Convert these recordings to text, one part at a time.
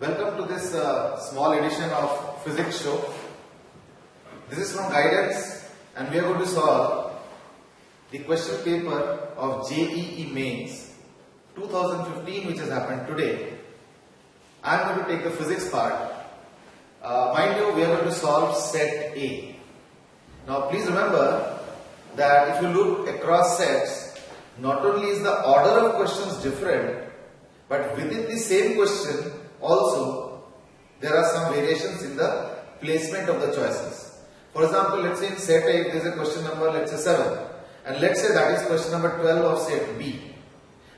Welcome to this small edition of Physics Show. This is from Guidance and we are going to solve the question paper of JEE Mains 2015 which has happened today. I am going to take the physics part. Mind you, we are going to solve set A. Now please remember that if you look across sets, not only is the order of questions different, but within the same question also there are some variations in the placement of the choices. For example, let's say in set A there is a question number, let's say 7, and let's say that is question number 12 of set B.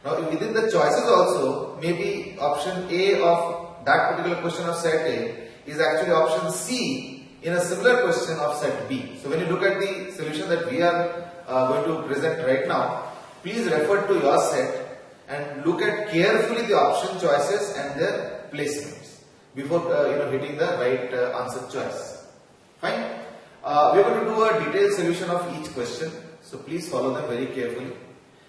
Now within the choices also, maybe option A of that particular question of set A is actually option C in a similar question of set B. So when you look at the solution that we are going to present right now, please refer to your set and look at carefully the option choices and their placements before hitting the right answer choice. Fine. We are going to do a detailed solution of each question, so please follow them very carefully.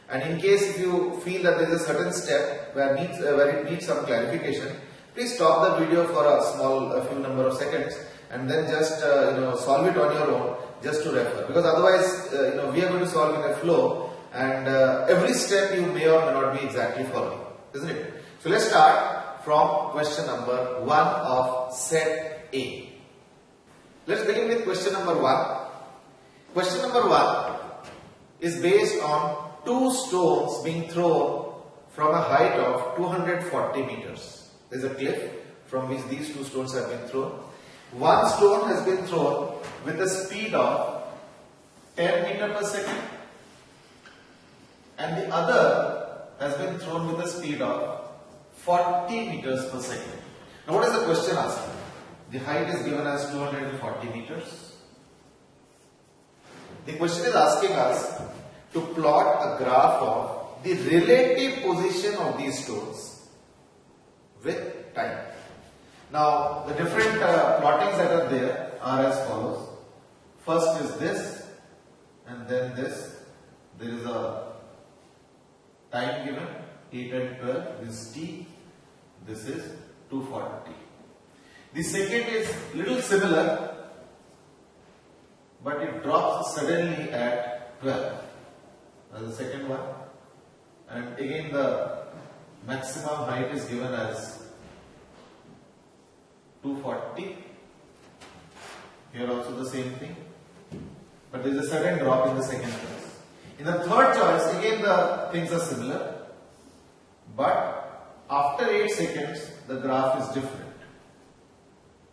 And in case if you feel that there is a certain step where it needs some clarification, please stop the video for a few number of seconds and then just solve it on your own, just to refer. Because otherwise, we are going to solve in a flow, and every step you may or may not be exactly following, isn't it? So let's start from question number 1 of set A. Let's begin with question number 1. Question number 1 is based on 2 stones being thrown from a height of 240 meters. There is a cliff from which these 2 stones have been thrown. One stone has been thrown with a speed of 10 meters per second, and the other has been thrown with a speed of 40 meters per second. Now what is the question asking? The height is given as 240 meters. The question is asking us to plot a graph of the relative position of these stones with time. Now the different plottings that are there are as follows. First is this, and then this. There is a time given 8 and 12. This is t. This is 240. The second is little similar, but it drops suddenly at 12. That's the second one. And again the maximum height is given as 240. Here also the same thing, but there is a sudden drop in the second choice. In the third choice, again the things are similar, but after 8 seconds the graph is different.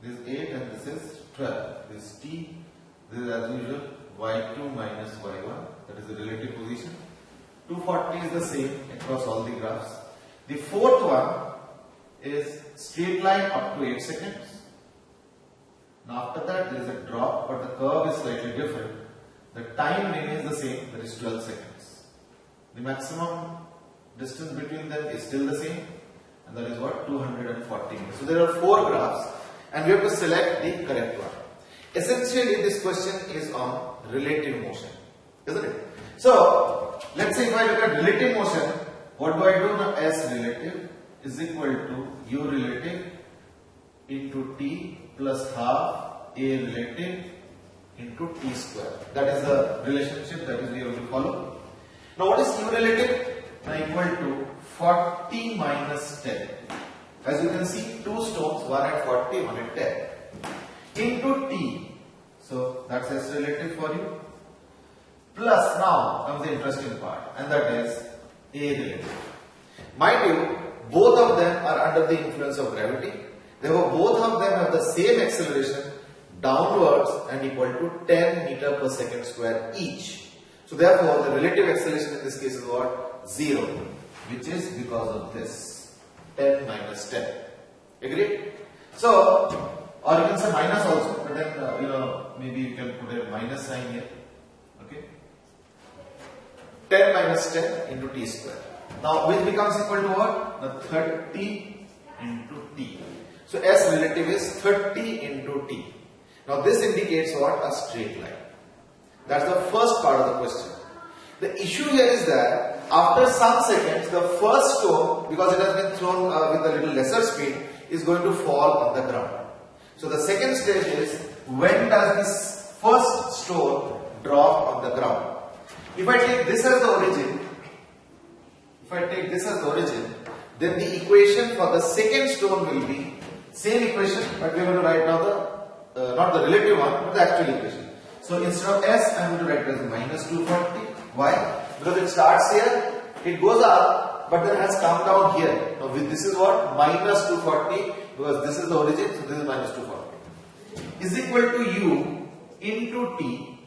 This is 8 and this is 12. This is t. This is as usual y2 minus y1. That is the relative position. 240 is the same across all the graphs. The fourth one is straight line up to 8 seconds. Now after that there is a drop, but the curve is slightly different. The time remains the same, that is 12 seconds. The maximum distance between them is still the same, and that is what? 240 meters. So there are 4 graphs and we have to select the correct one. Essentially this question is on relative motion, isn't it? So let's say if I look at relative motion, what do I do now? S relative is equal to U relative into T plus half A relative into T square. That is the relationship that is we have to follow. Now what is U relative? Now equal to 40 minus 10. As you can see, 2 stones, one at 40, one at 10. Into T. So that's S relative for you. Plus now comes the interesting part, and that is A relative. Mind you, both of them are under the influence of gravity. Therefore, both of them have the same acceleration downwards and equal to 10 meters per second square each. So therefore, the relative acceleration in this case is what? 0, which is because of this 10 minus 10. Agreed? So, or you can say minus also, but then maybe you can put a minus sign here. Okay? 10 minus 10 into t square. Now, which becomes equal to what? The 30 into t. So, S relative is 30 into t. Now, this indicates what? A straight line. That's the first part of the question. The issue here is that after some seconds, the first stone, because it has been thrown with a little lesser speed, is going to fall on the ground. So the second stage is, when does this first stone drop on the ground? If I take this as the origin, then the equation for the second stone will be same equation, but we are going to write now the not the relative one, but the actual equation. So instead of S, I am going to write it as minus 240. Why? Because it starts here, it goes up, but then has come down here. Now this is what? Minus 240, because this is the origin, so this is minus 240. Is equal to U into T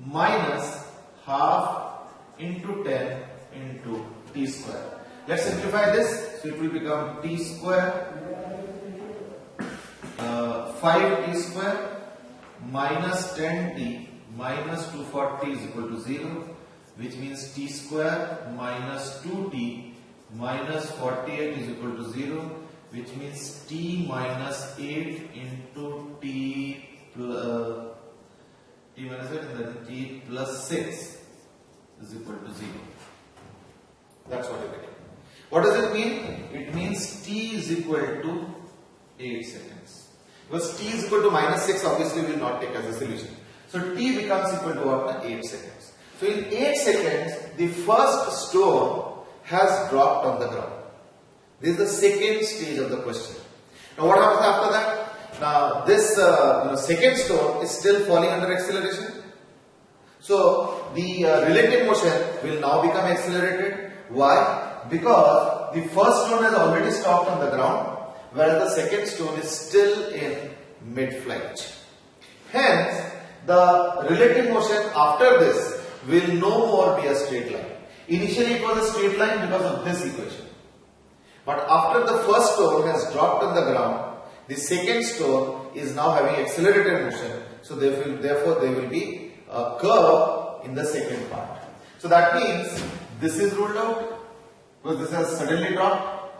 minus half into 10 into T square. Let's simplify this. So it will become T square 5T square minus 10T minus 240 is equal to 0, which means T square minus 2T minus 48 is equal to 0, which means T minus 8 into T minus 8 and then T plus 6 is equal to 0. That's what you get. What does it mean? It means T is equal to 8 seconds. Because T is equal to minus 6, obviously we will not take as a solution. So T becomes equal to what? 8 seconds. So in 8 seconds, the first stone has dropped on the ground. This is the second stage of the question. Now what happens after that? Now this second stone is still falling under acceleration. So the relative motion will now become accelerated. Why? Because the first stone has already stopped on the ground, whereas the second stone is still in mid-flight. Hence, the relative motion after this will no more be a straight line. Initially it was a straight line because of this equation. But after the first stone has dropped on the ground, the second stone is now having accelerated motion. So therefore there will be a curve in the second part. So that means this is ruled out because this has suddenly dropped.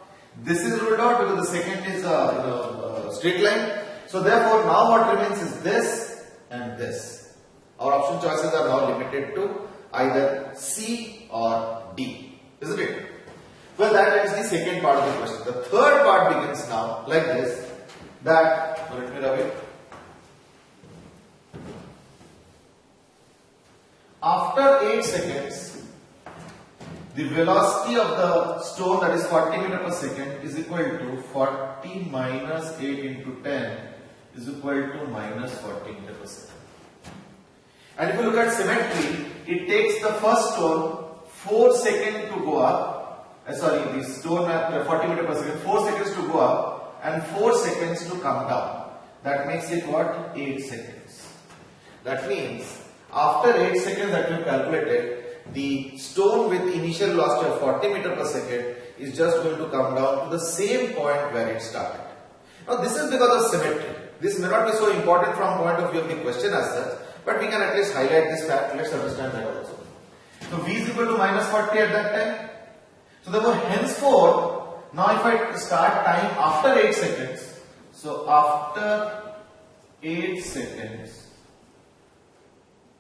This is ruled out because the second is a straight line. So therefore now what remains is this and this. Our option choices are now limited to either C or D, isn't it? Well, that is the second part of the question. The third part begins now like this, that, let me rub it. After 8 seconds, the velocity of the stone, that is 40 meters per second, is equal to 40 minus 8 into 10 is equal to minus 40 meters per second. And if you look at symmetry, it takes the first stone 4 seconds to go up. The stone at 40 meters per second, 4 seconds to go up and 4 seconds to come down. That makes it what? 8 seconds. That means after 8 seconds that we have calculated, the stone with initial velocity of 40 meters per second is just going to come down to the same point where it started. Now this is because of symmetry. This may not be so important from point of view of the question as such, but we can at least highlight this fact. Let's understand that also. So V is equal to minus 40 at that time. So therefore henceforth, now if I start time after 8 seconds, so after 8 seconds,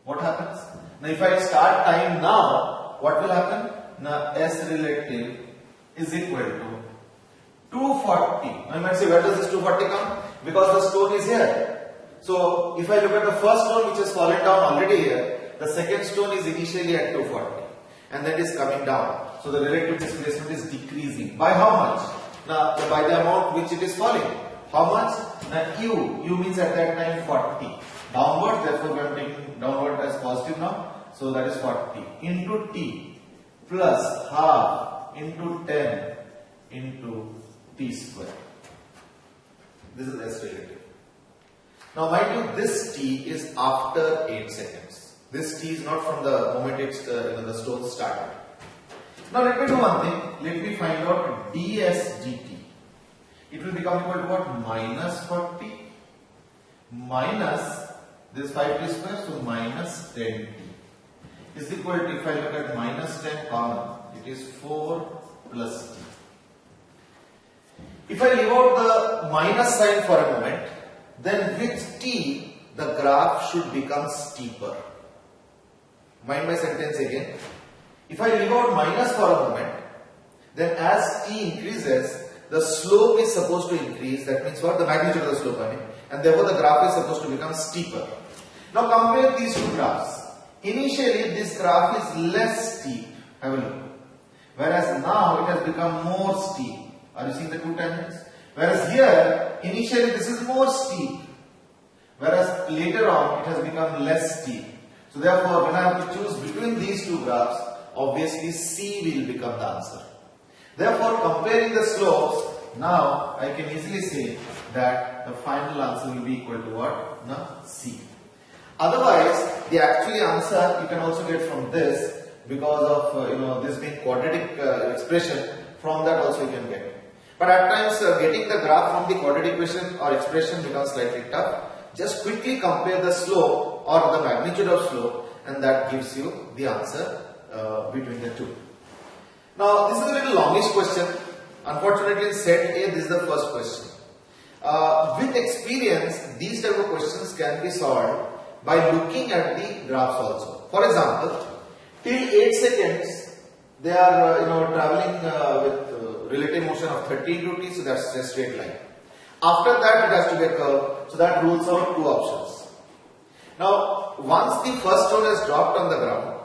what happens? Now if I start time now, what will happen? Now S relative is equal to 240. Now you might say, where does this 240 come? Because the stone is here. So if I look at the first stone which has fallen down already here, the second stone is initially at 240 and then it is coming down. So the relative displacement is decreasing. By how much? Now by the amount which it is falling. How much? Now U means at that time 40. Downward, therefore we are taking downward as positive now. So that is 40 into T plus half into 10 into T square. This is S relative. Now mind you, this T is after 8 seconds. This T is not from the moment it's the stone started. Now let me do one thing. Let me find out ds dt. It will become equal to what? Minus 40 minus this 5t square, so minus 10t is equal to, if I look at minus 10 common, it is 4 plus t. If I leave out the minus sign for a moment, then with t the graph should become steeper. Mind my sentence again. If I leave out minus for a moment, then as t increases, the slope is supposed to increase. That means what? The magnitude of the slope, I mean. And therefore the graph is supposed to become steeper. Now compare these two graphs. Initially this graph is less steep. Have a look. Whereas now it has become more steep. Are you seeing the two tangents? Whereas here, initially this is more steep. Whereas later on it has become less steep. So therefore when I have to choose between these two graphs, obviously C will become the answer. Therefore comparing the slopes, now I can easily say that the final answer will be equal to what? No, C. Otherwise, the actual answer you can also get from this because of this being quadratic expression. From that also you can get. But at times getting the graph from the quadratic equation or expression becomes slightly tough. Just quickly compare the slope or the magnitude of slope, and that gives you the answer between the two. Now this is a little longish question. Unfortunately in set A this is the first question. With experience these type of questions can be solved by looking at the graphs also. For example, till 8 seconds they are traveling with relative motion of 30 into t, so that's a straight line. After that it has to be a curve, so that rules out two options. Now once the first stone has dropped on the ground,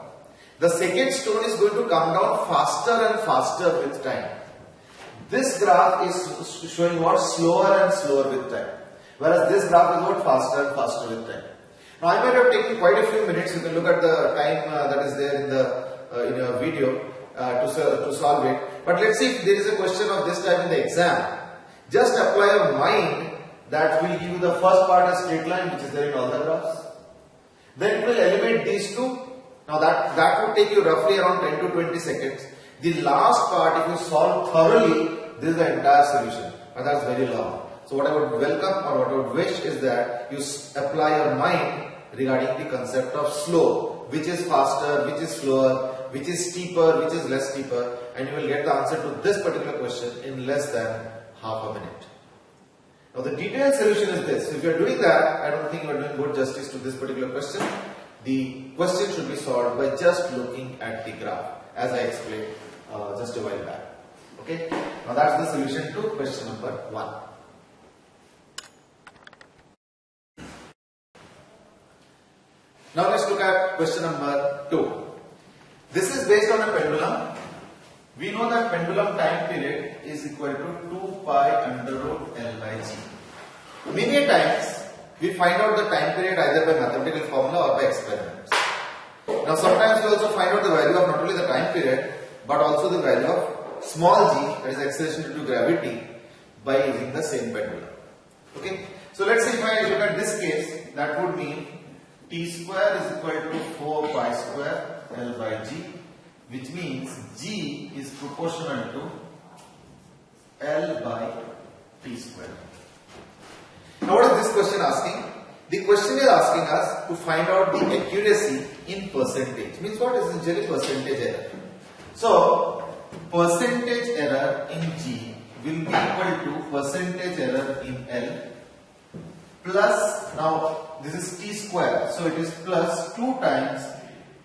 the second stone is going to come down faster and faster with time. This graph is showing what? Slower and slower with time. Whereas this graph is what? Faster and faster with time. Now I might have taken quite a few minutes. You can look at the time that is there in your video to solve it. But let's see if there is a question of this type in the exam. Just apply your mind that will give you the first part as straight line which is there in all the graphs. Then it will eliminate these two. Now that would take you roughly around 10 to 20 seconds. The last part, if you solve thoroughly, this is the entire solution, and that's very long. So what I would welcome or what I would wish is that you apply your mind regarding the concept of slope, which is faster, which is slower, which is steeper, which is less steeper, and you will get the answer to this particular question in less than half a minute. Now the detailed solution is this. So if you are doing that, I don't think you are doing good justice to this particular question. The question should be solved by just looking at the graph, as I explained just a while back. Okay. Now that's the solution to question number 1. Now let's look at question number 2. This is based on a pendulum. We know that pendulum time period is equal to 2 pi under root L by G. Many times we find out the time period either by mathematical formula or by experiments. Now sometimes we also find out the value of not only the time period but also the value of small g, that is acceleration due to gravity, by using the same pendulum. Okay. So let's say if I look at this case, that would mean t square is equal to 4 pi square L by G, which means G is proportional to L by T square. Now what is this question asking? The question is asking us to find out the accuracy in percentage. Means what is essentially percentage error. So percentage error in G will be equal to percentage error in L plus, now this is T square, so it is plus 2 times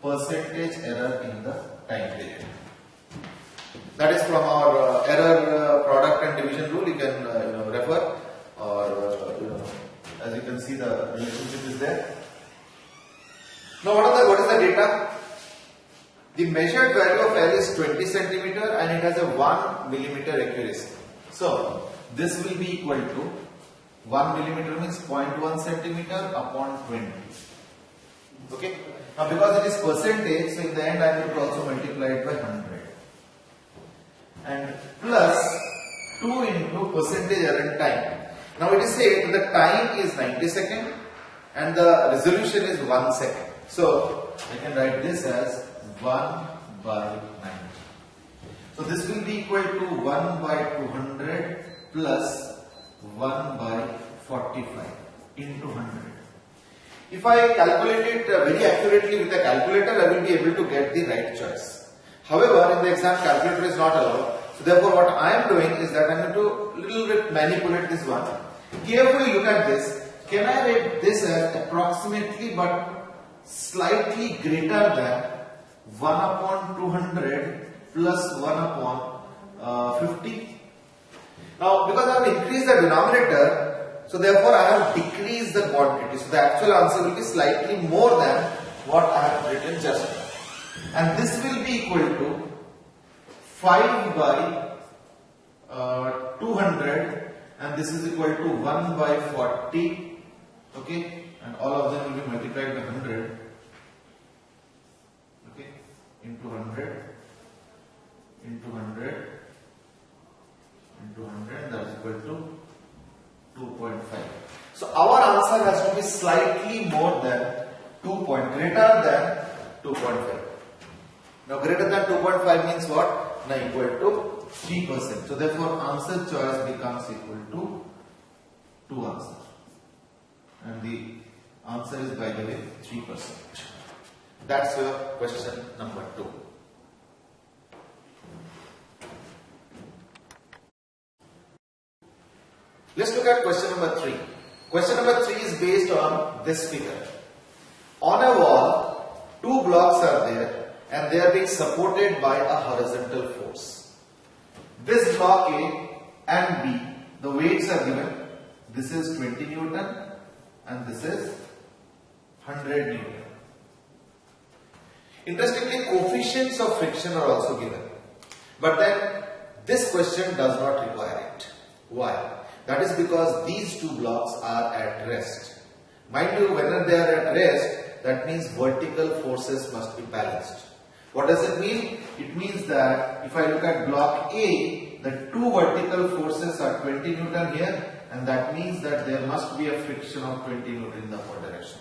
percentage error in the time period. That is from our error product and division rule. You can refer, or as you can see the relationship is there. Now what is the data? The measured value of L is 20 centimeter and it has a 1 millimeter accuracy. So this will be equal to 1 millimeter means 0.1 centimeter upon 20. Okay. Now because it is percentage, so in the end I will also multiply it by 100. And plus 2 into percentage error in time. Now it is said the time is 90 seconds and the resolution is 1 second. So I can write this as 1 by 90. So this will be equal to 1 by 200 plus 1 by 45 into 100. If I calculate it very accurately with a calculator, I will be able to get the right choice. However, in the exam, calculator is not allowed. So therefore, what I am doing is that I am going to little bit manipulate this one. Carefully look at this. Can I write this as approximately but slightly greater than 1 upon 200 plus 1 upon 50? Now, because I have increased the denominator, so therefore I have decreased the quantity. So the actual answer will be slightly more than what I have written just now. And this will be equal to 5 by 200, and this is equal to 1 by 40. Okay, and all of them will be multiplied by 100. Okay, into 100, into 100, into 100, that is equal to 2.5. So our answer has to be slightly more than greater than 2.5. Now greater than 2.5 means what? Now equal to 3%. So therefore answer choice becomes equal to 2 answers. And the answer is, by the way, 3%. That's your question number 2. Let's look at question number 3. Question number 3 is based on this figure. On a wall, 2 blocks are there and they are being supported by a horizontal force. This block A and B, the weights are given. This is 20 Newton and this is 100 Newton. Interestingly, coefficients of friction are also given. But then this question does not require it. Why? That is because these 2 blocks are at rest. Mind you, whenever they are at rest, that means vertical forces must be balanced. What does it mean? It means that if I look at block A, the 2 vertical forces are 20 Newton here, and that means that there must be a friction of 20 Newton in the upward direction.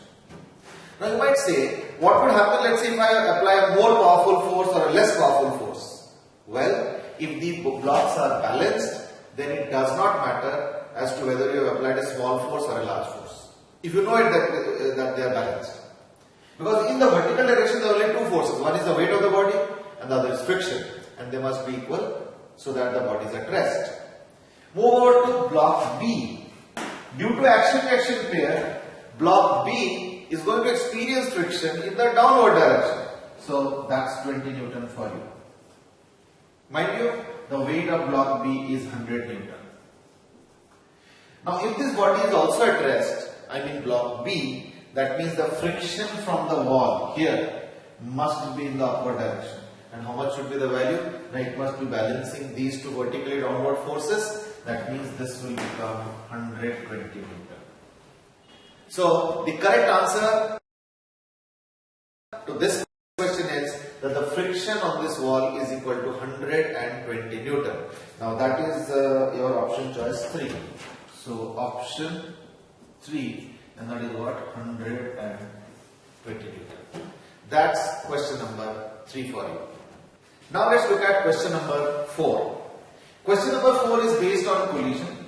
Now you might say, what would happen, let's say if I apply a more powerful force or a less powerful force? Well, if the blocks are balanced, then it does not matter as to whether you have applied a small force or a large force. If you know it that they are balanced. Because in the vertical direction there are only 2 forces. One is the weight of the body and the other is friction. And they must be equal so that the body is at rest. Move over to block B. Due to action-reaction pair, block B is going to experience friction in the downward direction. So that's 20 Newton for you. Mind you, the weight of block B is 100 Newton. Now if this body is also at rest, I mean block B, that means the friction from the wall here must be in the upward direction. And how much should be the value? Now it must be balancing these 2 vertically downward forces. That means this will become 120 Newton. So the correct answer to this question is that the friction on this wall is equal to 120 Newton. Now that is your option choice 3. So option 3, and that is what? 120 Newton. That's question number 3 for you. Now let's look at question number 4. Question number 4 is based on collision.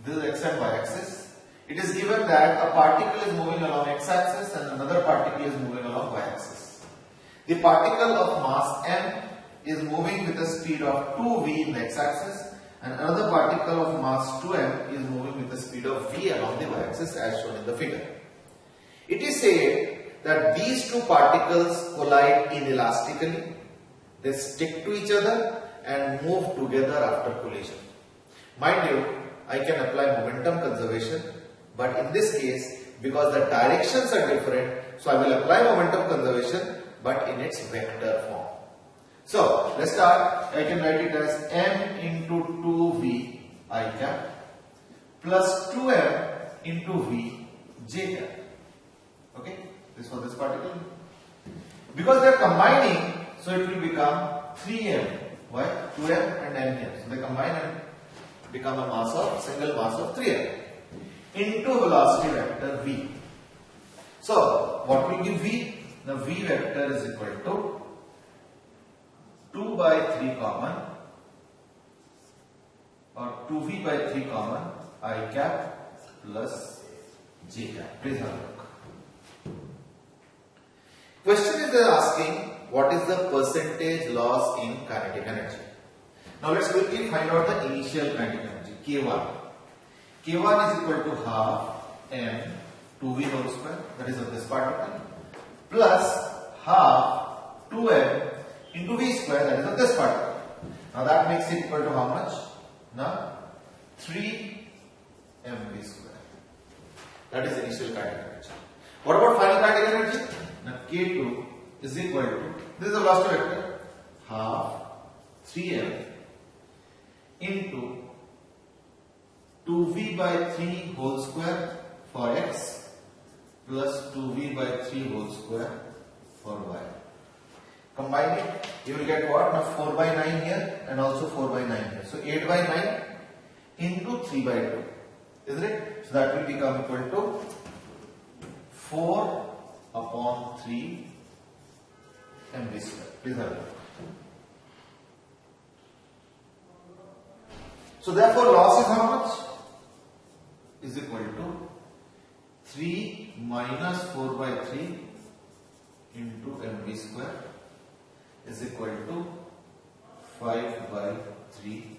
This is x and y axis. It is given that a particle is moving along x-axis and another particle is moving along y-axis. The particle of mass m is moving with a speed of 2v in the x-axis, and another particle of mass 2m is moving with the speed of v along the y-axis as shown in the figure. It is said that these 2 particles collide inelastically, they stick to each other and move together after collision. Mind you, I can apply momentum conservation, but in this case, because the directions are different, so I will apply momentum conservation but in its vector form. So let's start. I can write it as m into 2v I cap plus 2m into v j cap. Okay, this for this particle. Because they are combining, so it will become 3m. Why? 2m and m here. So they combine and become a mass of single mass of 3m into velocity vector v. So what will give v? The v vector is equal to 2 by 3 common or 2v by 3 common I cap plus j cap. Please have a look. Question is asking what is the percentage loss in kinetic energy. Now let's quickly find out the initial kinetic energy K1. K1 is equal to half m 2v whole square, that is of this particle, plus half 2m into v square, that is of this particle. Now that makes it equal to how much? Now 3 mv square. That is initial kinetic energy. What about final kinetic energy? Now K2 is equal to, this is the velocity vector, half 3m into 2v by 3 whole square for x plus 2v by 3 whole square for y. Combine it, you will get what? Now 4 by 9 here and also 4 by 9 here. So 8 by 9 into 3 by 2. Isn't it? So that will become equal to 4 upon 3 mv square. Please have a look. So therefore loss is how much? Is equal to 3 minus 4 by 3 into mv square is equal to 5 by 3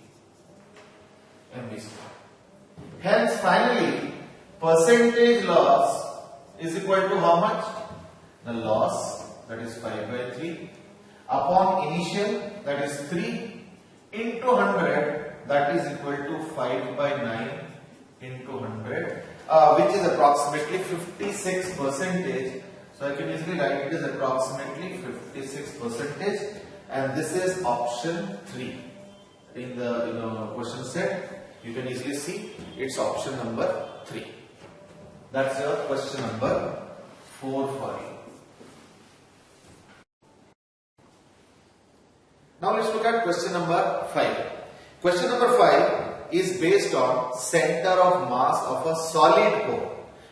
mv square. Hence finally percentage loss is equal to how much? The loss, that is 5 by 3 upon initial, that is 3 into 100, that is equal to 5 by 9 into 100, which is approximately 56%. So I can easily write it as approximately 56%, and this is option 3 in the question set. You can easily see it's option number 3. That's your question number 4 for you. Now let's look at question number 5. Question number 5 is based on center of mass of a solid cone.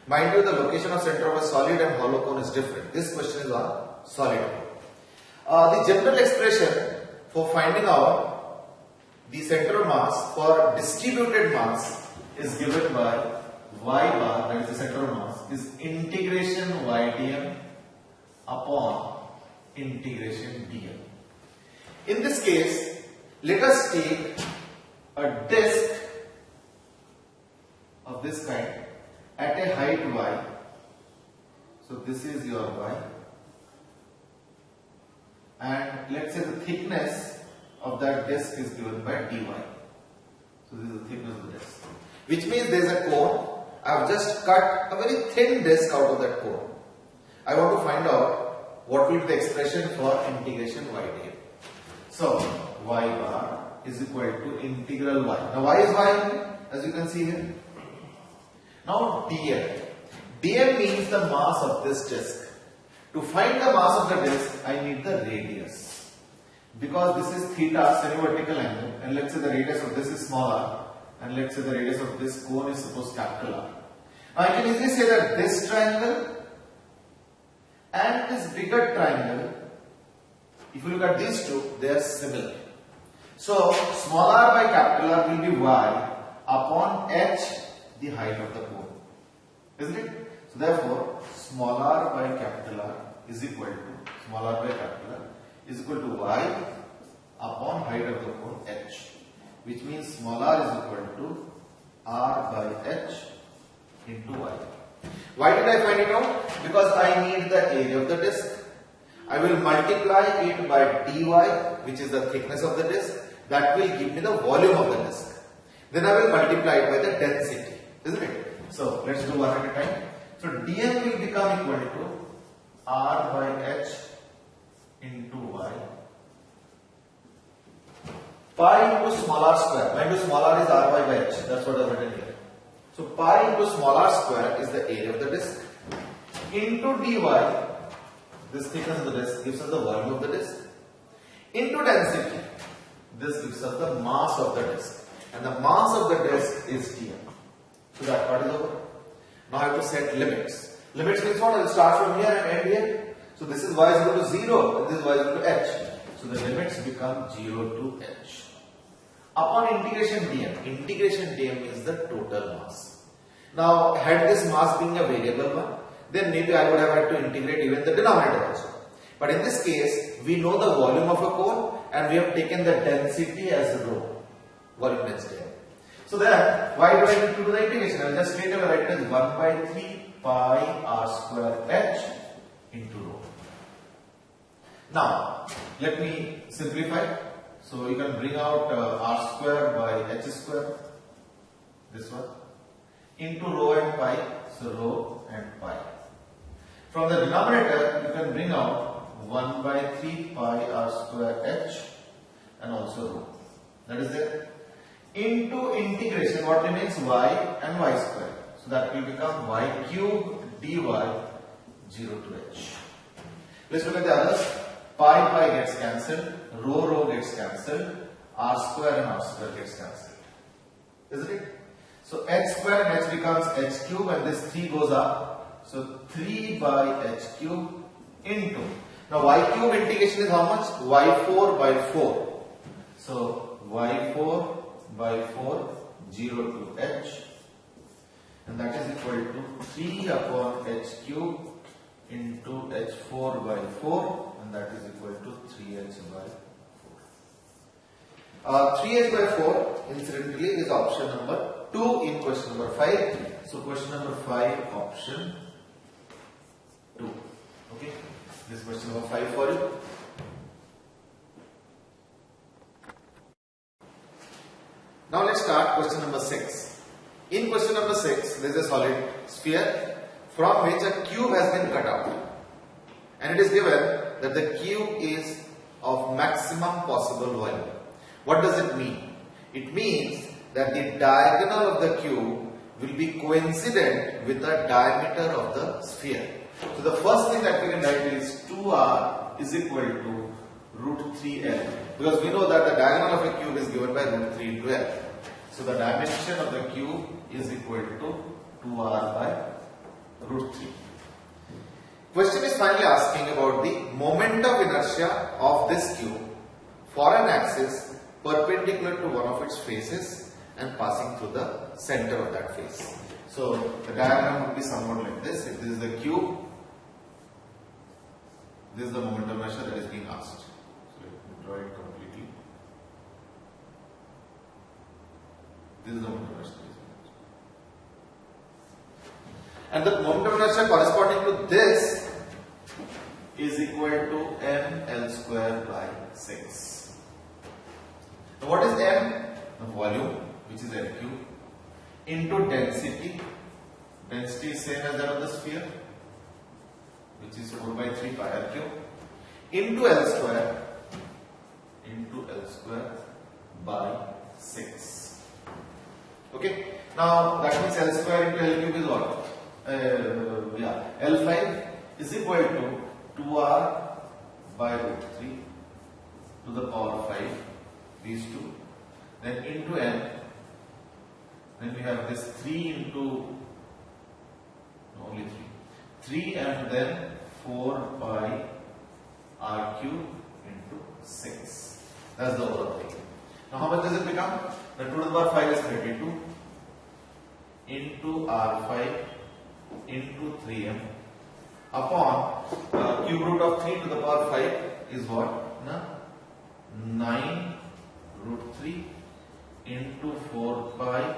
Mind you, the location of center of a solid and hollow cone is different. This question is on solid cone. The general expression for finding out the central mass for distributed mass is given by y bar, that is the central mass, is integration ydm upon integration dm. In this case, let us take a disk of this kind at a height y. So this is your y, and let's say the thickness of that disk is given by dy. So this is the thickness of the disk, which means there is a cone. I have just cut a very thin disk out of that cone. I want to find out what will be the expression for integration y dm. So y bar is equal to integral y. Now y is y, as you can see here. Now dm. dm means the mass of this disk. To find the mass of the disk, I need the radius. Because this is theta, semi-vertical angle, and let's say the radius of this is small r, and let's say the radius of this cone is suppose capital R. Now I can easily say that this triangle and this bigger triangle, if you look at these two, they are similar. So small r by capital R will be y upon h, the height of the cone, isn't it? So therefore small r by capital R is equal to, small r by capital R is equal to y upon height of the cone h, which means small r is equal to r by h into y. Why did I find it out? Because I need the area of the disk. I will multiply it by dy, which is the thickness of the disk. That will give me the volume of the disk. Then I will multiply it by the density, isn't it? So let's do one at a time. So dm will become equal to r by h into y pi into small r square. Mind you, small r is r by h. That's what I have written here. So pi into small r square is the area of the disk into dy. This thickness of the disk gives us the volume of the disk into density. This gives us the mass of the disk, and the mass of the disk is dm. So that part is over. Now I have to set limits. Limits means what? I will start from here and end here. So this is y is equal to 0 and this is y is equal to h. So the limits become 0 to h. Upon integration dm, integration dm means the total mass. Now had this mass being a variable one, then maybe I would have had to integrate even the denominator also. But in this case, we know the volume of a cone and we have taken the density as rho, volume density. So then, why do I need to do the integration? I will just straight away write it as 1 by 3 pi r square h into rho. Now, let me simplify. So you can bring out r square by h square. this one, into rho and pi, so rho and pi. From the denominator, you can bring out 1 by 3 pi r square h and also rho. That is it. Into integration, what remains? Y and y square. So that will become y cube dy 0 to h. Let's look at the others. Pi gets cancelled, rho gets cancelled, r square and r square gets cancelled. Isn't it? So h square and h becomes h cube and this 3 goes up. So 3 by h cube into. Now y cube integration is how much? y4 by 4. So y4 by 4 0 to h, and that is equal to 3 upon h cube into h4 by 4, and that is equal to 3h by 4. 3h by 4 incidentally is option number 2 in question number 5. So question number 5 option 2. Okay, this is question number 5 for you. Now let's start question number 6. In question number 6, there is a solid sphere from which a cube has been cut out, and it is given that the cube is of maximum possible volume. What does it mean? It means that the diagonal of the cube will be coincident with the diameter of the sphere. So the first thing that we can write is 2r is equal to root 3l, because we know that the diagonal of a cube is given by root 3 into l. So the dimension of the cube is equal to 2r by root 3. Question is finally asking about the moment of inertia of this cube for an axis perpendicular to one of its faces and passing through the center of that face. So the diagram would be somewhat like this. If this is the cube, this is the moment of inertia that is being asked. So let me draw it completely. This is the moment of inertia. And the moment of inertia corresponding to this is equal to ml square by 6. Now what is m? The volume, which is L cube, into density. Density is same as that of the sphere, which is 4 by 3 pi r cube, into L square by 6. Okay. Now that means L square into L cube is what? L5 is equal to 2r by root 3 to the power 5, these two, then into n, then we have this 3 into, only 3 and then 4 by r cube into 6. That's the overall thing. Now how much does it become? The 2 to the power 5 is 32 into r5 into 3m upon cube root of 3 to the power 5 is what? 9 root 3 into 4 pi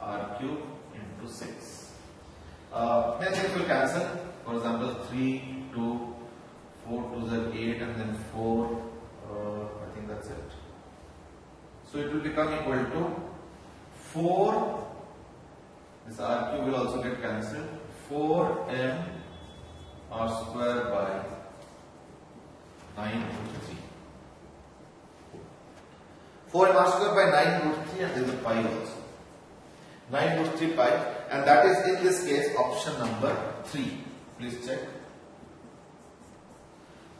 r cube into 6. Many things will cancel. For example, 3, 2, 4 2s are 8 and then 4, I think that's it. So it will become equal to 4, this r cube will also get cancelled, 4m r square by 9 root 3. 4m r square by 9 root 3 and there is a pi also. 9 root 3 pi, and that is in this case option number 3. Please check.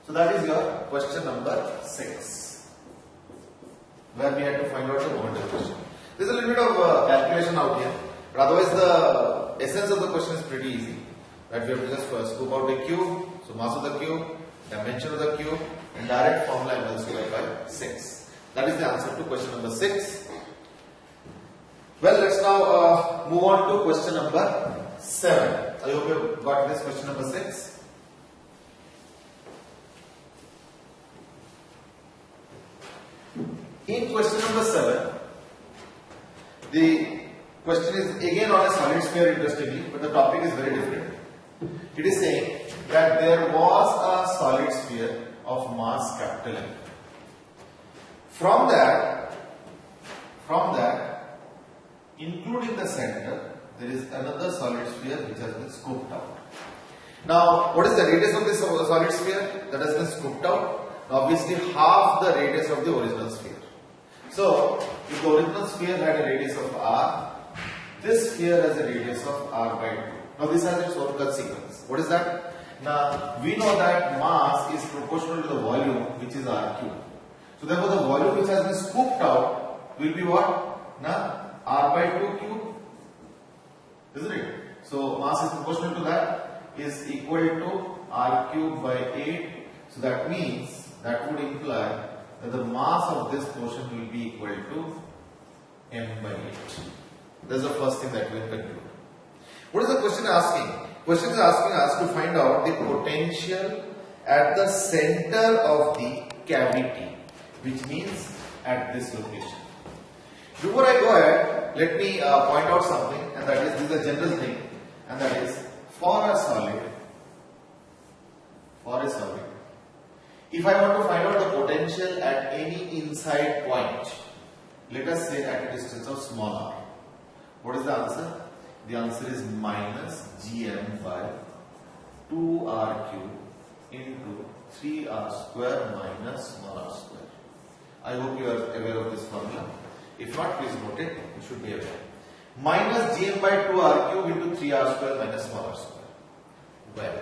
So that is your question number 6, where we had to find out the moment of question. There is a little bit of calculation out here, but otherwise the essence of the question is pretty easy. That we have to just first scoop out the cube, so mass of the cube, dimension of the cube, and direct formula ml square by 6. That is the answer to question number 6. Well, let's now move on to question number 7. I hope you have got this question number 6. In question number 7, the question is again on a solid sphere, interestingly, but the topic is very different. It is saying that there was a solid sphere of mass capital M. From that, including including the center, there is another solid sphere which has been scooped out. Now, what is the radius of this solid sphere that has been scooped out? Obviously, half the radius of the original sphere. So, if the original sphere had a radius of r, this sphere has a radius of r by 2. Now, this has its own consequence. What is that? Now, we know that mass is proportional to the volume, which is r cube. So, therefore, the volume which has been scooped out will be what? Now, r by 2 cube. Isn't it? So, mass is proportional to that is equal to r cube by 8. So, that means that would imply that the mass of this portion will be equal to m by 8. That's the first thing that we will conclude. What is the question asking? Question is asking us to find out the potential at the center of the cavity, which means at this location. Before I go ahead, let me point out something, and that is, this is a general thing, and that is, for a solid, if I want to find out the potential at any inside point, let us say at a distance of small r, what is the answer? The answer is minus gm by 2r cube into 3r square minus small r square. I hope you are aware of this formula. If not, please note it. You should be aware. Minus gm by 2r cube into 3r square minus small r square. Well,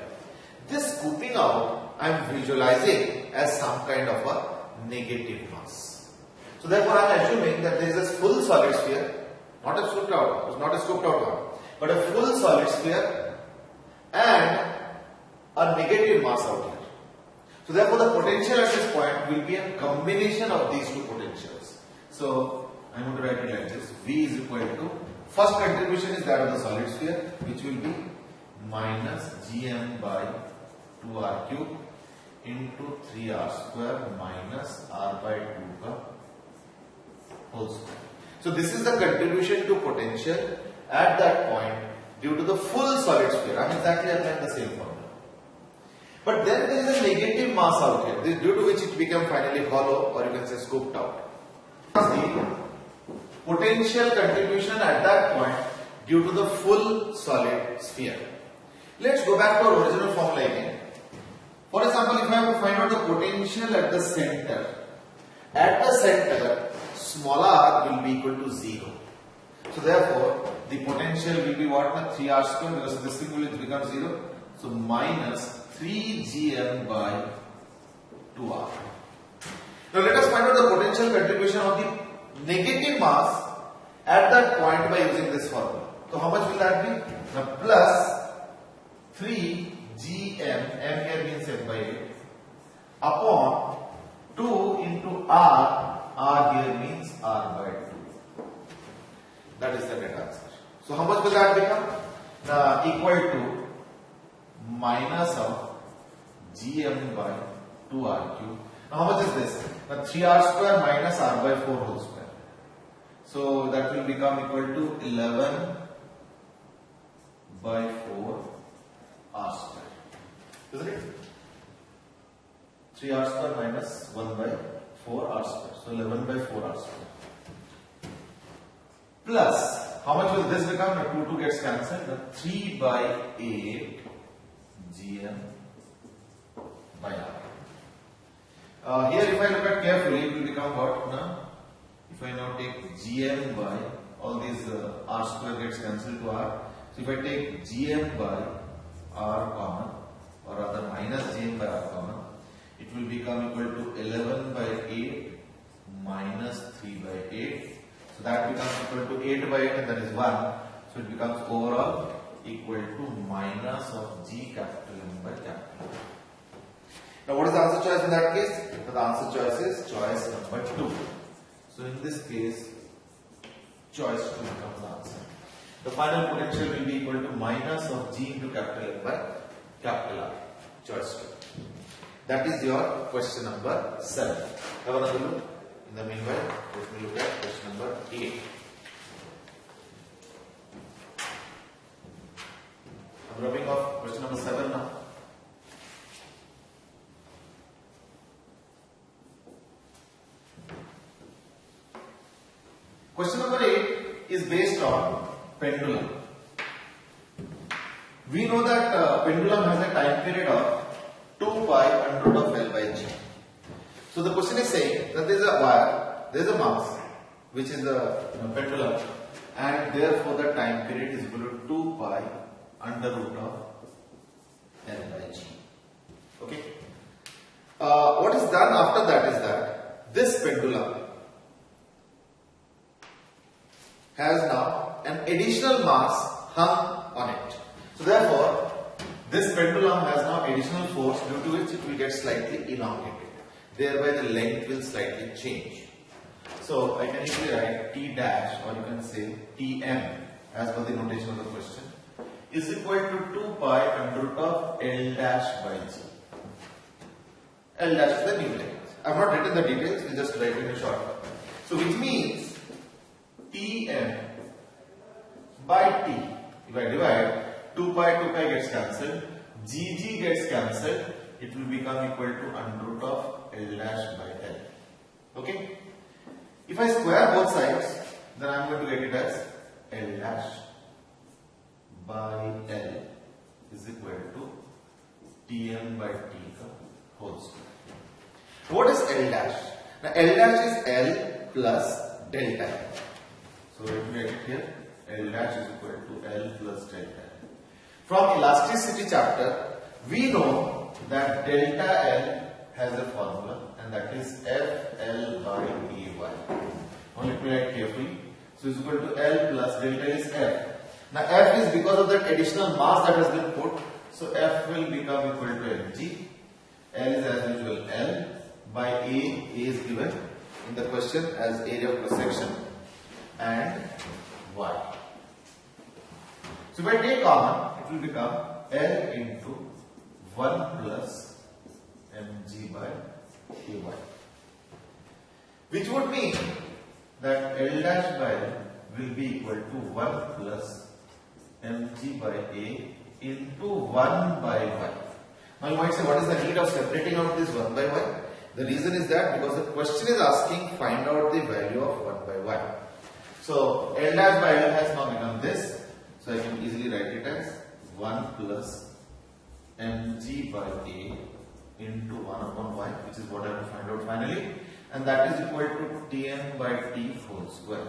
this scooping out I am visualizing as some kind of a negative mass. So therefore, I am assuming that there is a full solid sphere, not a scooped out one, but a full solid sphere and a negative mass out here. So therefore, the potential at this point will be a combination of these two potentials. So I am going to write it like this: V is equal to, first contribution is that of the solid sphere, which will be minus gm by 2r cube into 3r square minus r by 2 ka whole square. So this is the contribution to potential at that point due to the full solid sphere. I am exactly applying the same formula. But then there is a negative mass out here, due to which it became finally hollow, or you can say scooped out. The potential contribution at that point due to the full solid sphere. Let's go back to our original formula again. For example, if I have to find out the potential at the center, small r will be equal to 0. So therefore, the potential will be what? 3r square, because this thing will become 0. So minus 3gm by 2r. Now let us find out the potential contribution of the negative mass at that point by using this formula. So how much will that be? Now plus 3gm, m here means m by 8, upon 2 into r here means r by 2. That is the net answer. So how much will that become? Equal to minus of gm by 2r cube. Now how much is this? 3r square minus r by 4 whole square. So that will become equal to 11 by 4 r square. Isn't it? 3r square minus 1 by 4 r square. So 11 by 4 r square. Plus, how much will this become? 2 gets cancelled. 3 by 8 gm by r. Here if I look at carefully, it will become what now? If I now take gm by, all these r square gets cancelled to r. So if I take gm by r common, or rather minus gm by r common, it will become equal to 11 by 8 minus 3 by 8. So that becomes equal to 8 by 8, and that is 1. So it becomes overall equal to minus of g capital M by capital M. Now what is the answer choice in that case? The answer choice is choice number 2. So in this case, choice 2 becomes the answer. The final potential will be equal to minus of g into capital M by capital R. Choice 2. That is your question number 7. Have another look. In the meanwhile, let me look at question number 8. I'm rubbing off question number 7 now. Question number 8 is based on pendulum. We know that pendulum has a time period of 2 pi under root of L by G. So the question is saying that there is a wire, there is a mass which is a pendulum, and therefore the time period is equal to 2 pi under root of L by G. Okay. What is done after that is that this pendulum has now an additional mass hung on it. So therefore, this pendulum has now additional force, due to which it will get slightly elongated. Thereby the length will slightly change. So I can easily write T dash, or you can say Tm as per the notation of the question, is equal to 2 pi under root of L dash by G. L dash is the new length. I have not written the details, we just write in a short. So which means Tm by T, if I divide, 2 pi gets cancelled, Gg gets cancelled, it will become equal to under root of L dash by L. Okay? If I square both sides, then I am going to get it as L dash by L is equal to Tm by T whole square. What is L dash? Now L dash is L plus delta L. So let me write it here. L dash is equal to L plus delta L. From elasticity chapter, we know that delta L has a formula, and that is FL by AY. Now let me write carefully. So it's equal to L plus delta is F. Now F is because of that additional mass that has been put, so F will become equal to mg. L is as usual L by A is given in the question as area of cross section, and Y. So if I take common, it will become L into 1 plus mg by AY, which would mean that L dash by L will be equal to 1 plus mg by A into 1 by Y. Now you might say, what is the need of separating out this 1 by Y? The reason is that because the question is asking find out the value of 1 by Y. So L dash by L has now become this. So I can easily write it as 1 plus mg by A into 1 upon Y, which is what I have to find out finally, and that is equal to Tm by T whole square,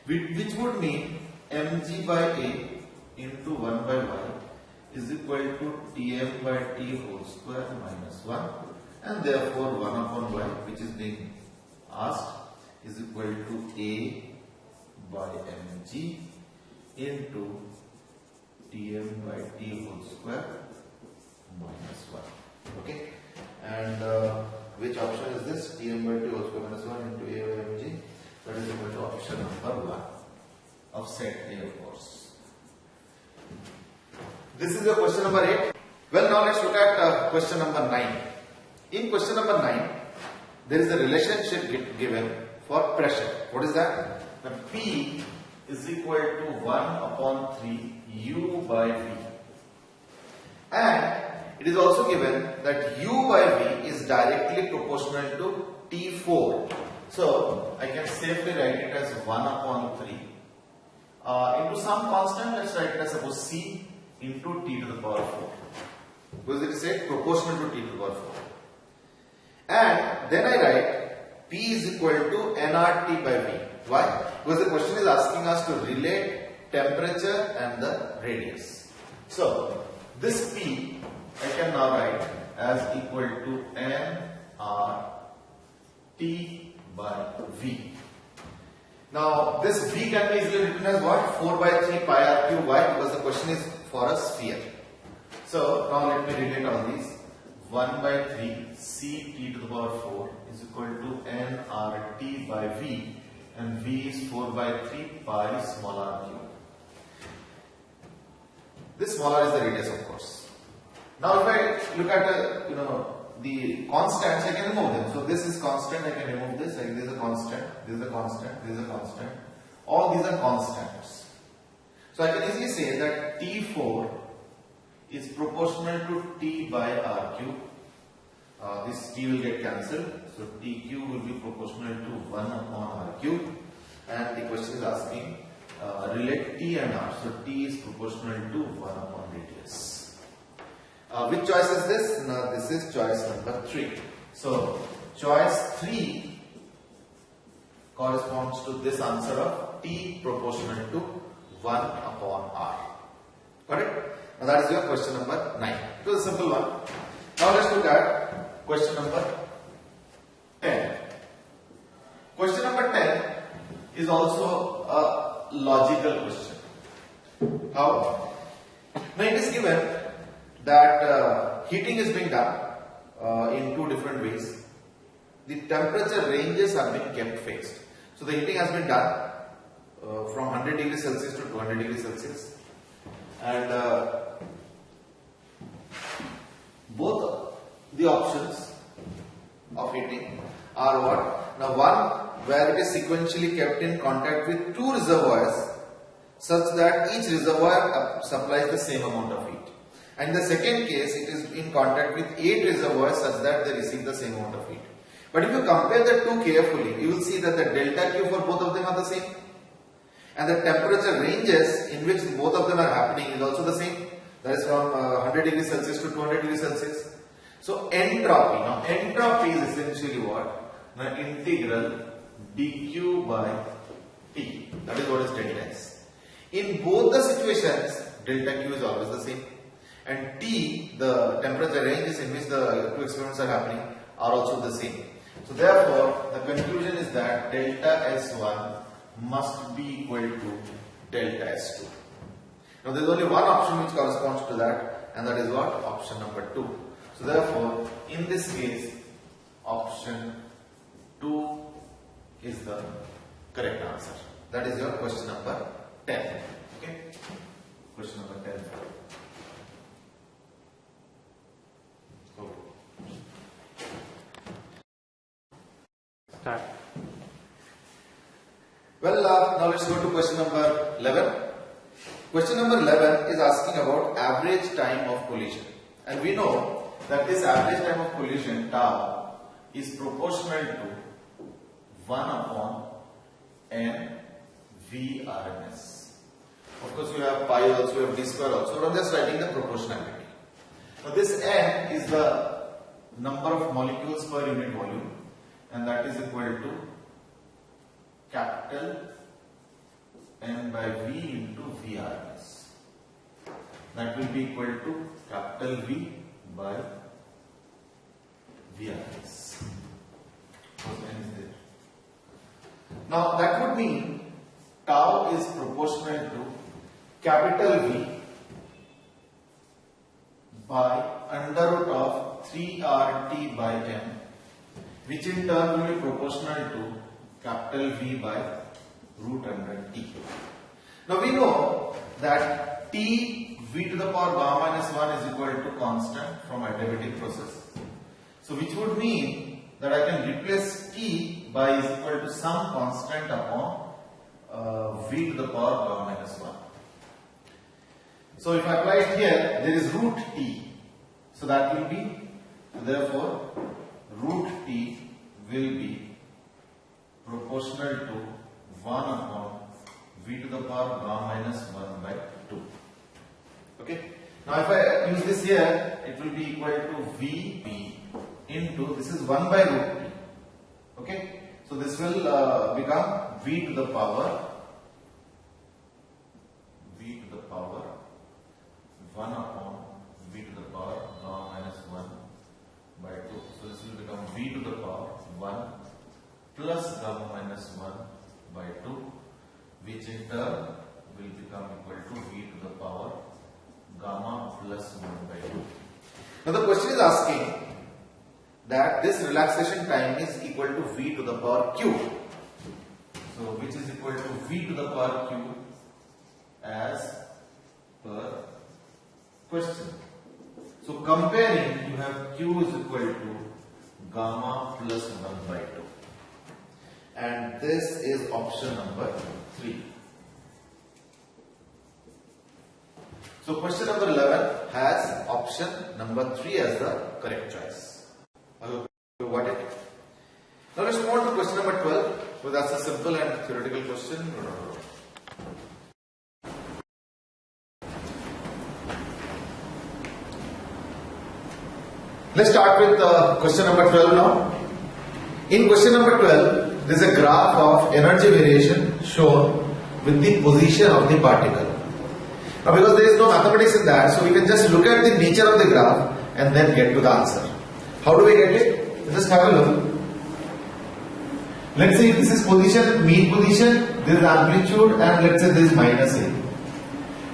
which would mean mg by A into 1 by Y is equal to Tm by T whole square minus 1, and therefore 1 upon Y, which is being asked, is equal to A by mg into Tm by T whole square minus 1. Okay, and which option is this? Tm by T whole square minus 1 into A by mg. That is equal to option number 1 of set A, of course. This is the question number 8. Well, now let's look at question number 9. In question number 9, there is a relationship given for pressure. What is that? The P is equal to 1 upon 3 U by V. And it is also given that U by V is directly proportional to T4. So I can safely write it as 1 upon 3 into some constant. Let's write it as suppose C into T to the power 4. Because it is said proportional to T to the power 4. And then I write P is equal to nRT by V. Why? Because the question is asking us to relate temperature and the radius. So this P I can now write as equal to nRT by V. Now this V can be easily written as what? 4 by 3 pi r cube. Why? Because the question is for a sphere. So now let me relate all these. 1 by 3 C T to the power 4 is equal to nRT by V, and V is 4 by 3 pi small r cube. This small r is the radius, of course. Now if I look at the constants, I can remove them. So this is constant, I can remove this. Like this is a constant, this is a constant, this is a constant. All these are constants. So I can easily say that T4 is proportional to T by R cube. This T will get cancelled. So T cube will be proportional to 1 upon R cube. And the question is asking relate T and R. So T is proportional to 1 upon radius. Which choice is this? Now this is choice number 3. So choice 3 corresponds to this answer of T proportional to 1 upon R. Got it? Now that is your question number 9. It was a simple one. Now let's look at question number 10. Question number 10 is also a logical question. How? Now it is given that heating is being done in two different ways. The temperature ranges are being kept fixed. So the heating has been done from 100 degrees Celsius to 200 degrees Celsius, and both the options of heating are what? Now one where it is sequentially kept in contact with two reservoirs such that each reservoir supplies the same amount of heat. And in the second case, it is in contact with 8 reservoirs such that they receive the same amount of heat. But if you compare the two carefully, you will see that the delta Q for both of them are the same. And the temperature ranges in which both of them are happening is also the same. That is from 100 degrees Celsius to 200 degrees Celsius. So entropy. Now entropy is essentially what? Now integral dQ by T. That is what is delta S. In both the situations, delta Q is always the same. And T, the temperature ranges in which the two experiments are happening, are also the same. So therefore, the conclusion is that delta S1 must be equal to delta S2. Now there is only one option which corresponds to that, and that is what? Option number 2. So therefore, in this case, option 2 is the correct answer. That is your question number 10. Okay? Question number 10. Start. Well, now let's go to question number 11. Question number 11 is asking about average time of collision. And we know that this average time of collision, tau, is proportional to 1 upon n V RMS. Of course, you have pi also, you have d square also, but I'm just writing the proportionality. Now this n is the number of molecules per unit volume, and that is equal to capital N by V into VRMS. That will be equal to capital V by VRMS. N is there. Now that would mean tau is proportional to capital V by under root of 3RT by M, which in turn will be proportional to capital V by root under T. Now we know that T V to the power gamma minus 1 is equal to constant from adiabatic process. So which would mean that I can replace T by is equal to some constant upon V to the power gamma minus 1. So if I apply it here, there is root T. So that will be, therefore, root T will be proportional to 1 upon V to the power gamma minus 1 by 2. Okay. Now if I use this here, it will be equal to Vp into, this is 1 by root T. Okay. So this will become V to the power 1 upon V to the power gamma minus 1 by 2. So this will become V to the power 1 plus gamma minus 1 by 2, which in turn will become equal to V to the power gamma plus 1 by 2. Now the question is asking that this relaxation time is equal to V to the power Q. So which is equal to V to the power Q as per question. So comparing, you have Q is equal to gamma plus 1 by 2. And this is option number 3. So question number 11 has option number 3 as the correct choice. I hope you got it. Now let's move on to question number 12. So that's a simple and theoretical question. Let's start with question number 12 now. In question number 12, there is a graph of energy variation shown with the position of the particle. Now because there is no mathematics in that, so we can just look at the nature of the graph and then get to the answer. How do we get it? Just have a look. Let's say this is position, mean position, this is amplitude, and let's say this is minus A.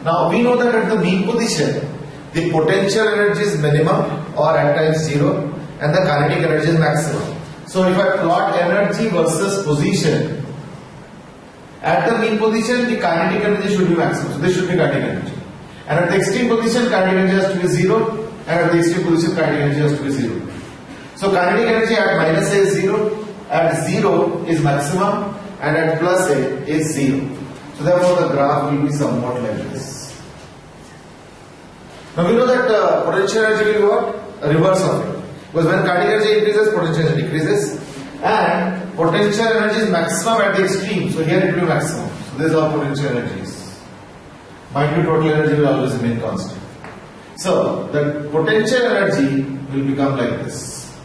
Now we know that at the mean position, the potential energy is minimum or at times zero, and the kinetic energy is maximum. So if I plot energy versus position, at the mean position, the kinetic energy should be maximum. So this should be kinetic energy. And at the extreme position, kinetic energy has to be zero, and at the extreme position, kinetic energy has to be zero. So kinetic energy at minus A is zero, at 0 is maximum, and at plus A is 0. So therefore the graph will be somewhat like this. Now we know that potential energy will be what? A reverse of it. Because when kinetic energy increases, potential energy decreases. And potential energy is maximum at the extreme. So here it will be maximum. So this is how potential energy is. Mind you, total energy will always remain constant. So the potential energy will become like this.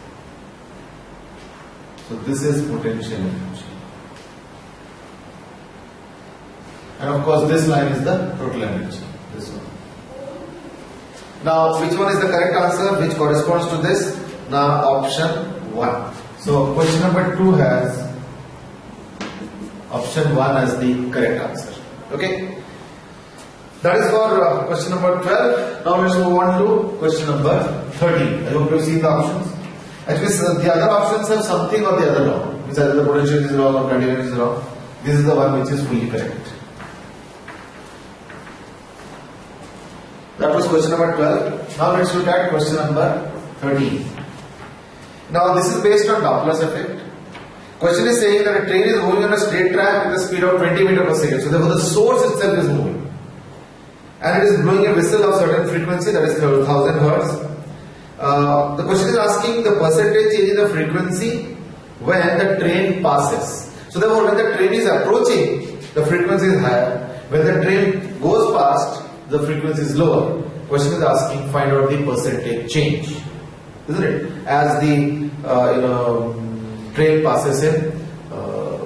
So this is potential energy. And of course this line is the total energy. This one. Now which one is the correct answer? Which corresponds to this? Now option 1. So question number 2 has option 1 as the correct answer. Okay. That is for question number 12. Now let's move on to question number 13. I hope you have seen the options. Actually, the other options have something or the other wrong. Means either the potential is wrong or kinetic energy is wrong. This is the one which is fully correct. That was question number 12. Now let's look at question number 13. Now this is based on Doppler's effect. Question is saying that a train is moving on a straight track with a speed of 20 meters per second. So therefore the source itself is moving. And it is blowing a whistle of certain frequency, that is 1000 Hertz. The question is asking the percentage change in the frequency when the train passes. So therefore when the train is approaching, the frequency is higher. When the train goes past, the frequency is lower. Question is asking find out the percentage change, isn't it? As the train passes in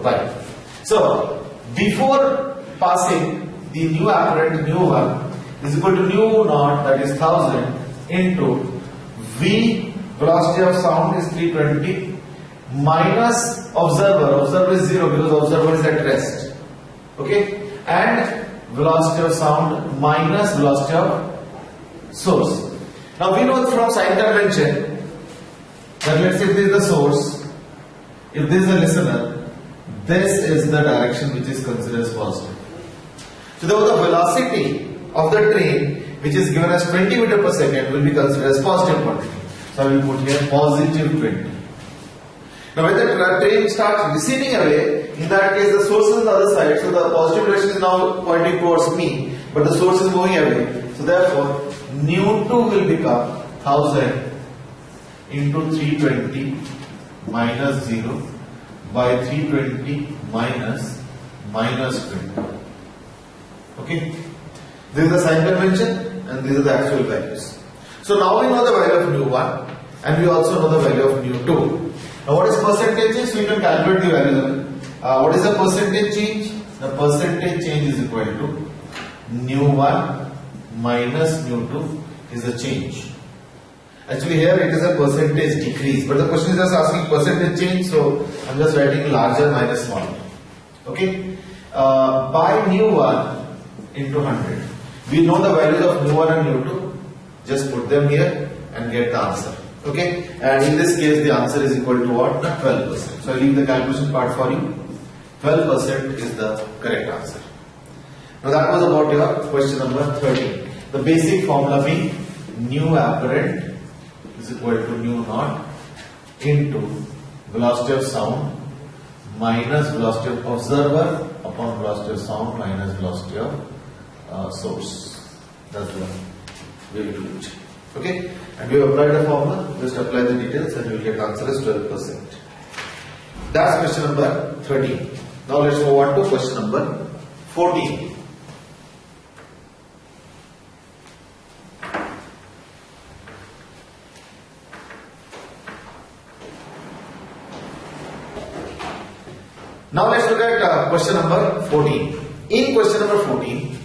y. So before passing, the new apparent nu 1 is equal to nu naught, that is 1000 into V, velocity of sound is 320, minus observer is 0 because observer is at rest. Okay, and velocity of sound minus velocity of source. Now we know from sign convention that let's say if this is the source, if this is the listener, this is the direction which is considered as positive. So therefore the velocity of the train which is given as 20 meters per second will be considered as positive quantity. So I will put here positive 20. Now when the train starts receding away, in that case the source is on the other side, so the positive direction is now pointing towards me, but the source is moving away. So therefore nu 2 will become 1000 into 320 minus 0 by 320 minus 20. Okay. This is the sign convention and these are the actual values. So now we know the value of nu 1 and we also know the value of nu 2. Now what is percentage change? So you can calculate the value. What is the percentage change? The percentage change is equal to nu 1 minus nu 2 is the change. Actually here it is a percentage decrease, but the question is just asking percentage change, so I am just writing larger minus small. Okay. By nu 1 into 100. We know the values of nu 1 and nu 2. Just put them here and get the answer. Okay. And in this case the answer is equal to what? 12%. So I leave the calculation part for you. 12% is the correct answer. Now that was about your question number 13. The basic formula being nu apparent is equal to nu naught into velocity of sound minus velocity of observer upon velocity of sound minus velocity of source. That's the way to do it. Okay, and we have applied the formula. Just apply the details and you will get answer as 12%. That's question number 13. Now let's move on to question number 14. Now let's look at question number 14. In question number 14,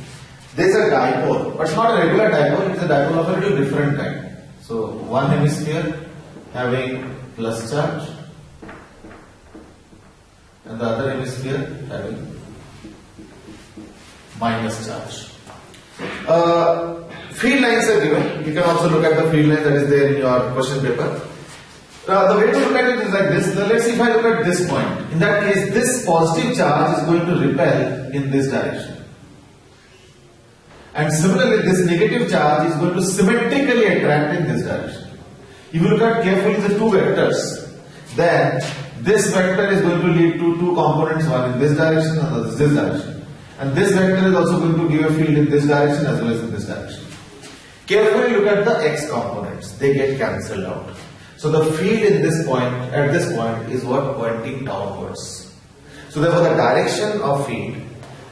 there is a dipole, but not a regular dipole, it is a dipole of a little different kind. So one hemisphere having plus charge and the other hemisphere having minus charge. Field lines are given. You can also look at the field line that is there in your question paper. The way to look at it is like this. Now let's see if I look at this point. In that case, this positive charge is going to repel in this direction. And similarly, this negative charge is going to symmetrically attract in this direction. If you look at carefully the two vectors, then this vector is going to lead to two components, one in this direction and another in this direction. And this vector is also going to give a field in this direction as well as in this direction. Carefully look at the x components. They get cancelled out. So the field in this point, at this point, is what? Pointing downwards. So therefore the direction of field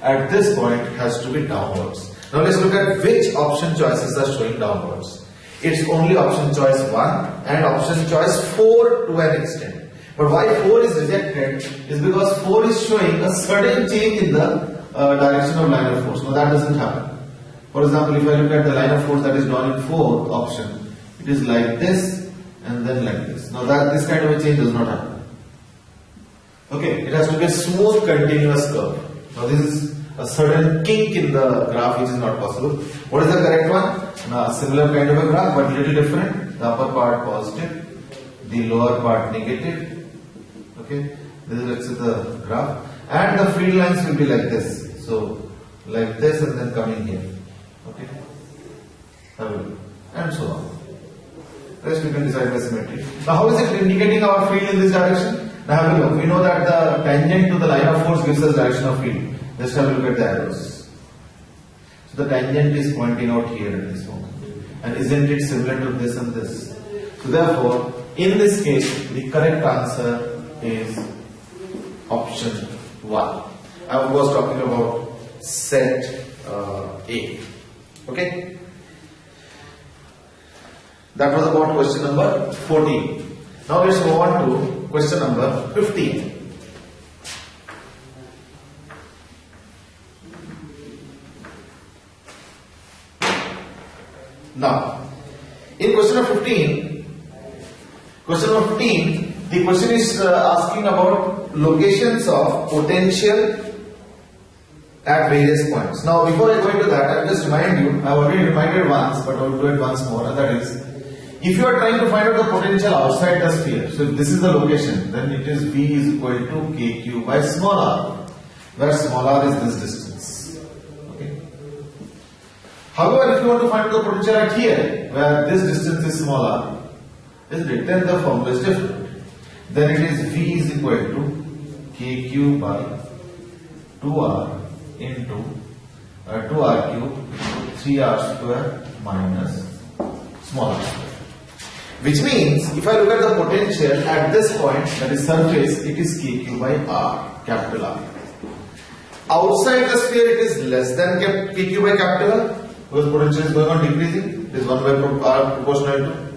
at this point has to be downwards. Now let's look at which option choices are showing downwards. It's only option choice 1 and option choice 4 to an extent. But why 4 is rejected is because 4 is showing a sudden change in the direction of line of force. Now that doesn't happen. For example, if I look at the line of force that is drawn in 4th option, it is like this and then like this. Now that this kind of a change does not happen. Okay, it has to be a smooth continuous curve. Now this is a sudden kink in the graph which is not possible. What is the correct one? Now similar kind of a graph but little different. The upper part positive, the lower part negative. Okay, this is let's say the graph. And the field lines will be like this. So like this and then coming here. Okay, and so on. Rest we can decide by symmetry. Now how is it indicating our field in this direction? Now have a look. We know that the tangent to the line of force gives us direction of field. Just have a look at the arrows. So the tangent is pointing out here at this moment. And isn't it similar to this and this? So therefore, in this case, the correct answer is option 1. I was talking about set A. Okay? That was about question number 14. Now let's move on to question number 15. Now, in question number 15, the question is asking about locations of potential at various points. Now, before I go into that, I will just remind you, I have already reminded once, but I will do it once more, and that is, if you are trying to find out the potential outside the sphere, so if this is the location, then it is V is equal to kq by small r, where small r is this distance. Okay. However, if you want to find out the potential at here, where this distance is small r, isn't it? Then the formula is different. Then it is V is equal to kq by 2r into 2r cube 3r square minus small r square. Which means, if I look at the potential at this point, that is surface, it is kq by r, capital R. Outside the sphere, it is less than kq by capital R, because potential is going on decreasing, it is 1 by r proportional to.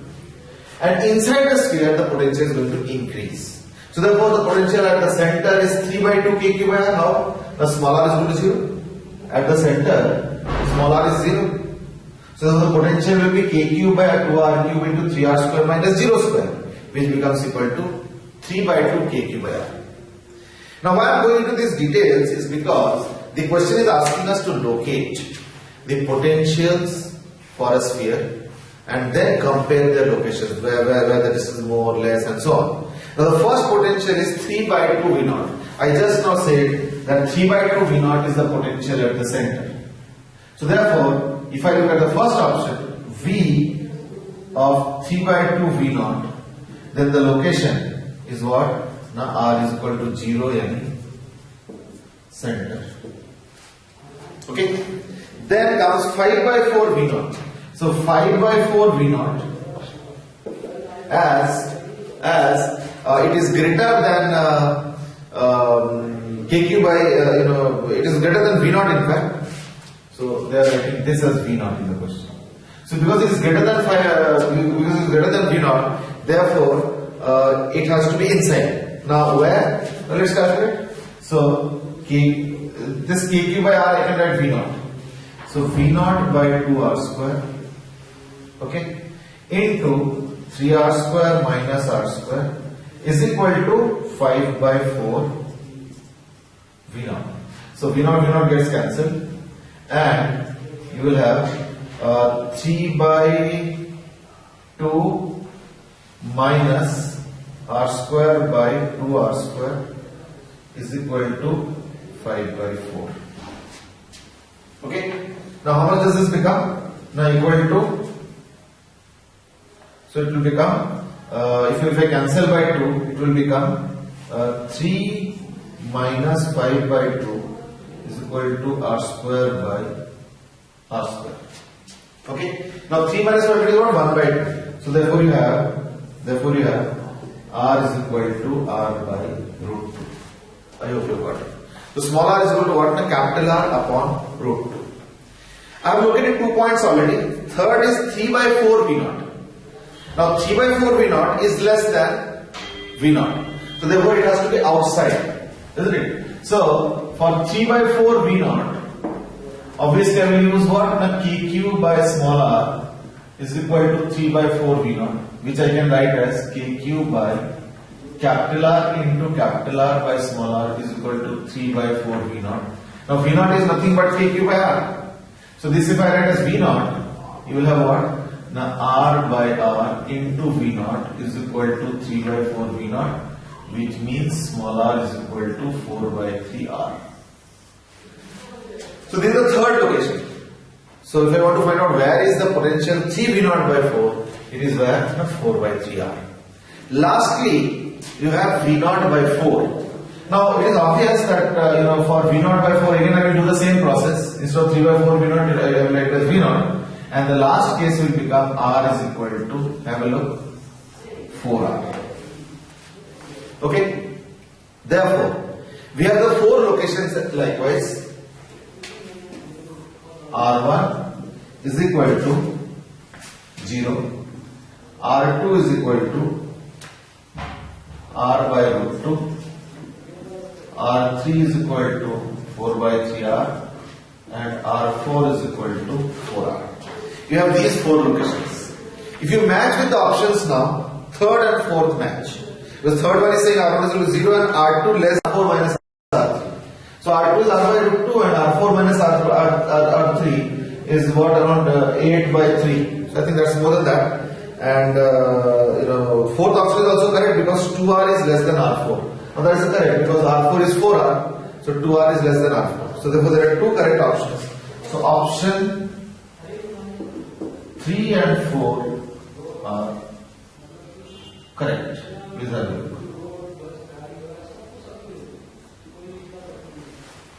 And inside the sphere, the potential is going to increase. So therefore, the potential at the center is 3 by 2 kq by r. How? The small r is equal to 0. At the center, small r is 0. So the potential will be kq by 2r cube into 3r square minus 0 square, which becomes equal to 3 by 2 kq by r. Now why I am going into these details is because the question is asking us to locate the potentials for a sphere and then compare their locations, where the distance is more or less and so on. Now the first potential is 3 by 2 V naught. I just now said that 3 by 2 V naught is the potential at the center. So therefore, if I look at the first option, V of 3 by 2 V naught, then the location is what? Now R is equal to 0 yani center. Okay. Then comes 5 by 4 V naught. So 5 by 4 V naught as it is greater than kq by it is greater than V naught in fact. So they are writing this as V naught in the question. So because it is greater than V naught, therefore it has to be inside. Now where? Now let's calculate. So this kq by r I can write v naught. So v naught by 2r square, okay, into 3r square minus r square is equal to 5 by 4 v naught. So v naught gets cancelled, and you will have 3 by 2 minus r square by 2r square is equal to 5 by 4. Okay. Now how much does this become? Now equal to, so it will become, if I cancel by 2, it will become 3 minus 5 by 2 is equal to r square by r square. Okay. Now 3 minus 5 is what? 1 by 2. So therefore you have r is equal to r by root 2. I hope you got it. So small r is equal to what? Capital R upon root 2. I have located 2 points already. Third is 3 by 4 v naught. Now 3 by 4 v naught is less than v naught. So therefore it has to be outside, isn't it? So for 3 by 4 v naught, obviously I will use what? Kq by small r is equal to 3 by 4 v naught, which I can write as kq by capital R into capital R by small r is equal to 3 by 4 v naught. Now v naught is nothing but kq by r. So this if I write as v naught, you will have what? Now r by r into v naught is equal to 3 by 4 v naught, which means small r is equal to 4 by 3 r. So this is the third location. So if I want to find out where is the potential 3 v naught by 4, it is where? 4 by 3 r. Lastly, you have v naught by 4. Now it is obvious that for v naught by 4 again I will do the same process. Instead of 3 by 4 v naught, I will write as v naught, and the last case will become r is equal to, have a look, 4r. Okay. Therefore, we have the 4 locations likewise. R1 is equal to 0, R2 is equal to r by root 2, R3 is equal to 4 by 3r, and R4 is equal to 4r. You have these 4 locations. If you match with the options now, third and fourth match. The third one is saying R1 is equal to 0 and R2 less than R4 minus R3. So R2 is R by root 2 and R4 minus R3 is what, around 8 by 3. So I think that's more than that. And fourth option is also correct because 2r is less than R4. Now that is correct because R4 is 4r, so 2r is less than R4. So therefore there are 2 correct options. So option 3 and 4 are correct. Please have a look.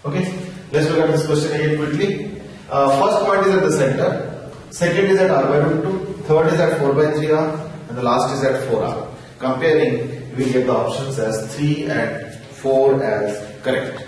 Okay, let's look at this question again quickly. First point is at the center, second is at r by root 2, third is at 4 by 3r, and the last is at 4r. Comparing, we get the options as 3 and 4 as correct.